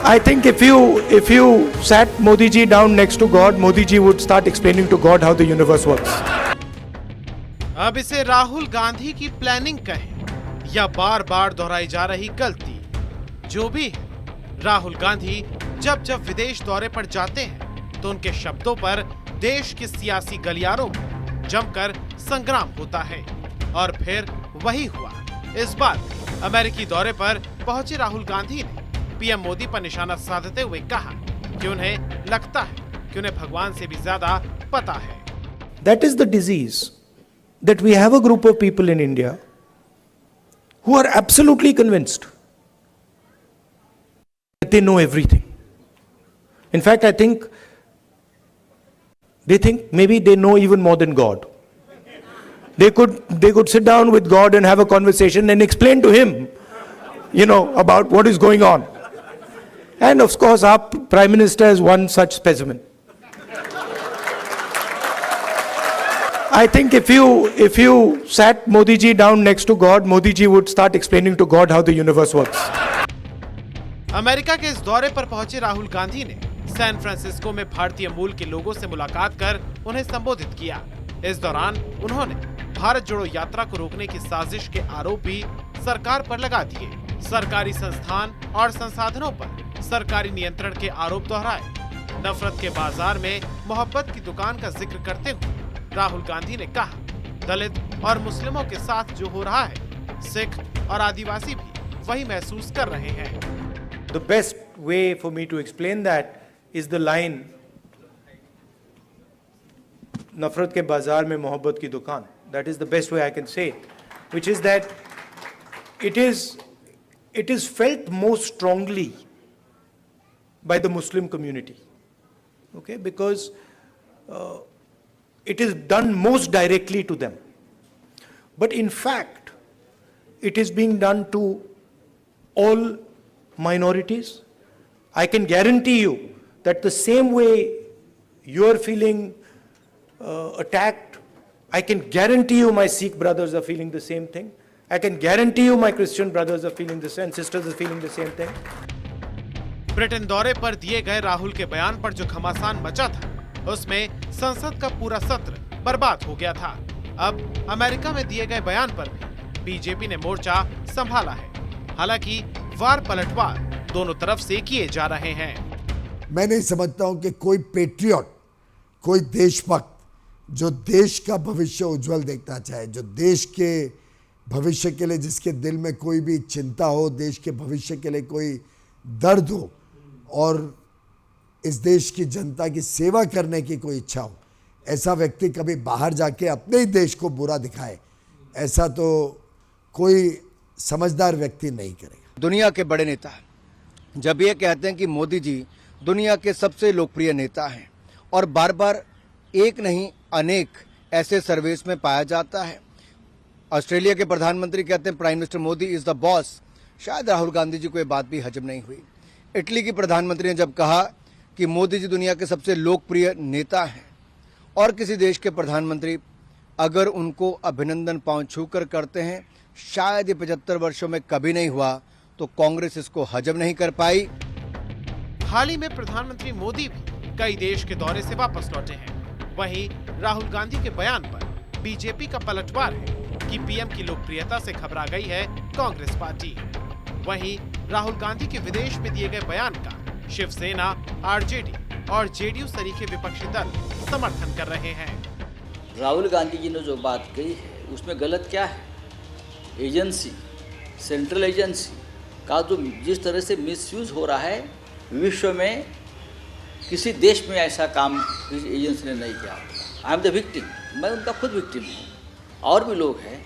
I think if you sat Modi ji down next to God, Modi ji would start explaining to God how the universe works. अब इसे राहुल गांधी की planning कहें या बार बार दोहराई जा रही गलती, जो भी है, राहुल गांधी जब जब विदेश दौरे पर जाते हैं तो उनके शब्दों पर देश के सियासी गलियारों में जमकर संग्राम होता है। और फिर वही हुआ। इस बार अमेरिकी दौरे पर पहुंचे राहुल गांधी ने पीएम मोदी पर निशाना साधते हुए कहा कि उन्हें लगता है कि उन्हें भगवान से भी ज्यादा पता है। That is the disease, that we have a group of people in India who are absolutely convinced that they know everything. In fact, I think they think maybe they know even more than God. They could sit down with God and have a conversation and explain to him, about what is going on. And of course, our Prime Minister is one such specimen. I think if you sat Modi ji down next to God, Modi ji would start explaining to God how the universe works. America के इस दौरे पर पहुंचे राहुल गांधी ने San Francisco में भारतीय मूल के लोगों से मुलाकात कर उन्हें संबोधित किया। इस दौरान उन्होंने भारत जोड़ो यात्रा को रोकने की साजिश के आरोप भी सरकार पर लगा दिए। सरकारी संस्थान और संसाधनों पर सरकारी नियंत्रण के आरोप दोहराए। नफरत के बाजार में मोहब्बत की दुकान का जिक्र करते हुए राहुल गांधी ने कहा, दलित और मुस्लिमों के साथ जो हो रहा है, सिख और आदिवासी भी वही महसूस कर रहे हैं। The best way for me to explain that is the line, नफरत के बाजार में मोहब्बत की दुकान. That is the best way I can say it, which is that it is felt most strongly by the Muslim community, okay, because it is done most directly to them. But in fact, it is being done to all minorities. I can guarantee you that the same way you are feeling attacked, I can guarantee you my Sikh brothers are feeling the same thing. I can guarantee you my Christian brothers are feeling the same, sisters are feeling the same thing. Britain दौरे पर दिए गए राहुल के बयान पर जो घमासान मचा था, उसमें संसद का पूरा सत्र बर्बाद हो गया था। अब अमेरिका में दिए गए बयान पर भी बीजेपी ने मोर्चा संभाला है। हालांकि वार पलटवार दोनों तरफ से किए जा रहे हैं। मैं नहीं समझता हूं कि कोई पेट्रियट, कोई देशभक्त जो देश का भविष्य उज्जवल देखना चाहे, जो देश के भविष्य के लिए जिसके दिल में कोई भी चिंता हो, देश के भविष्य के लिए कोई दर्द हो और इस देश की जनता की सेवा करने की कोई इच्छा हो, ऐसा व्यक्ति कभी बाहर जाके अपने ही देश को बुरा दिखाए, ऐसा तो कोई समझदार व्यक्ति नहीं करेगा। दुनिया के बड़े नेता जब ये कहते हैं कि मोदी जी दुनिया के सबसे लोकप्रिय नेता हैं और बार बार एक नहीं अनेक ऐसे सर्वेस में पाया जाता है। ऑस्ट्रेलिया के प्रधानमंत्री कहते हैं prime minister Modi is the boss. शायद राहुल गांधी जी को ये बात भी हजम नहीं हुई। इटली की प्रधानमंत्री ने जब कहा कि मोदी जी दुनिया के सबसे लोकप्रिय नेता हैं और किसी देश के प्रधानमंत्री अगर उनको अभिनंदन पांव छूकर करते हैं, शायद ये 75 वर्षों में कभी नहीं हुआ, तो कांग्रेस इसको हजम नहीं कर पाई। हाल ही में प्रधानमंत्री मोदी भी कई देश के दौरे से वापस लौटे हैं। वहीं राहुल गांधी के बयान पर बीजेपी का पलटवार है कि पीएम की लोकप्रियता से घबरा गई है कांग्रेस पार्टी। वहीं राहुल गांधी के विदेश में दिए गए बयान का शिवसेना, आरजेडी और जेडीयू सरीखे विपक्षी दल समर्थन कर रहे हैं। राहुल गांधी जी ने जो बात कही है उसमें गलत क्या है? एजेंसी, सेंट्रल एजेंसी का जो जिस तरह से मिसयूज हो रहा है, विश्व में किसी देश में ऐसा काम किसी एजेंसी ने नहीं किया। आई एम द विक्टिम, मैं उनका खुद विक्टिम हूँ। और भी लोग हैं।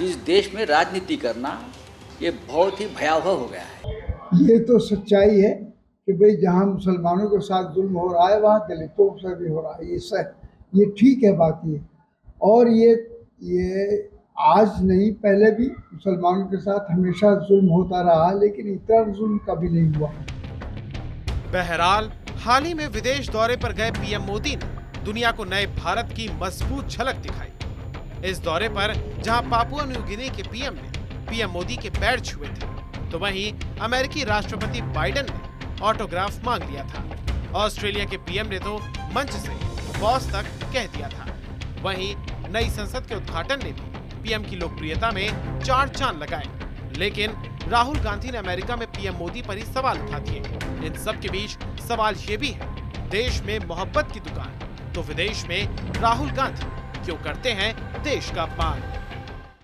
इस देश में राजनीति करना ये बहुत ही भयावह हो गया है। ये तो सच्चाई है कि भाई जहाँ मुसलमानों के साथ जुल्म हो रहा है वहाँ दलितों से भी हो रहा है। ये ठीक है बात ये। और ये आज नहीं, पहले भी मुसलमानों के साथ हमेशा जुल्म होता रहा, लेकिन इतना जुल्म कभी नहीं हुआ। बहरहाल हाल ही में विदेश दौरे पर गए पीएम मोदी ने दुनिया को नए भारत की मजबूत झलक दिखाई। इस दौरे पर जहां पापुआ न्यू गिनी के पीएम ने पीएम मोदी के पैर छुए थे, तो वहीं अमेरिकी राष्ट्रपति बाइडेन ने ऑटोग्राफ मांग लिया था। ऑस्ट्रेलिया के पीएम ने तो मंच से बॉस तक कह दिया था। वहीं नई संसद के उद्घाटन ने भी पीएम की लोकप्रियता में 4 चांद लगाए। लेकिन राहुल गांधी ने अमेरिका में पीएम मोदी पर ही सवाल उठा दिए। इन सब के बीच सवाल ये भी है, देश में मोहब्बत की दुकान तो विदेश में राहुल गांधी क्यों करते हैं देश का अपमान।